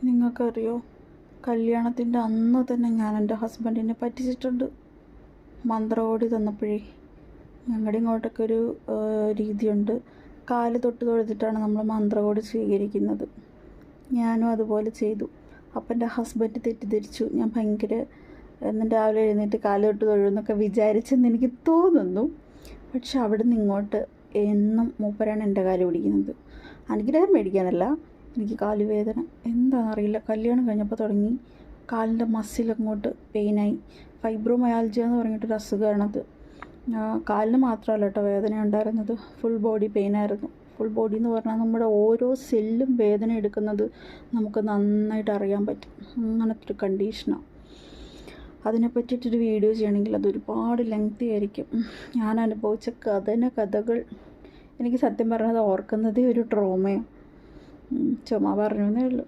നിങ്ങൾക്കറിയോ, കല്യാണത്തിൻ്റെ അന്ന് തന്നെ ഞാൻ എൻ്റെ ഹസ്ബൻഡിനെ പറ്റിച്ചിട്ടുണ്ട്. മന്ത്രകോടി തന്നപ്പോഴേ. ഞങ്ങളുടെ ഇങ്ങോട്ടൊക്കെ ഒരു രീതിയുണ്ട്, കാല് തൊട്ട് തൊഴുതിട്ടാണ് നമ്മൾ മന്ത്രകോടി സ്വീകരിക്കുന്നത്. ഞാനും അതുപോലെ ചെയ്തു. അപ്പം എൻ്റെ ഹസ്ബൻഡ് തെറ്റിദ്ധരിച്ചു ഞാൻ ഭയങ്കര എന്നും രാവിലെ എഴുന്നേറ്റ് കാല് തൊട്ട് തൊഴുന്നൊക്കെ വിചാരിച്ചെന്ന് എനിക്ക് തോന്നുന്നു. പക്ഷെ അവിടെ നിന്ന് ഇങ്ങോട്ട് എന്നും മൂപ്പരാണ് എൻ്റെ കാല് പിടിക്കുന്നത്. അനുഗ്രഹം മേടിക്കാനല്ല, എനിക്ക് കാലുവേദന എന്താണെന്നറിയില്ല. കല്യാണം കഴിഞ്ഞപ്പോൾ തുടങ്ങി കാലിൻ്റെ മസിലങ്ങോട്ട് പെയിനായി. ഫൈബ്രോമയാൽജിയ എന്ന് പറഞ്ഞിട്ടൊരു അസുഖമാണത്. കാലിന് മാത്രമല്ല കേട്ടോ വേദന ഉണ്ടായിരുന്നത്, ഫുൾ ബോഡി പെയിനായിരുന്നു. ഫുൾ ബോഡി എന്ന് പറഞ്ഞാൽ നമ്മുടെ ഓരോ സെല്ലും വേദന എടുക്കുന്നത് നമുക്ക് നന്നായിട്ട് അറിയാൻ പറ്റും. അങ്ങനത്തെ ഒരു കണ്ടീഷനാണ്. അതിനെ പറ്റിയിട്ടൊരു വീഡിയോ ചെയ്യണമെങ്കിൽ അതൊരുപാട് ലെങ്തി ആയിരിക്കും. ഞാൻ അനുഭവിച്ച കഥകൾ എനിക്ക് സത്യം പറഞ്ഞത് ഓർക്കുന്നതേ ഒരു ട്രോമയാണ്. ചുമ്മാ പറഞ്ഞു എന്നേ ഉള്ളൂ.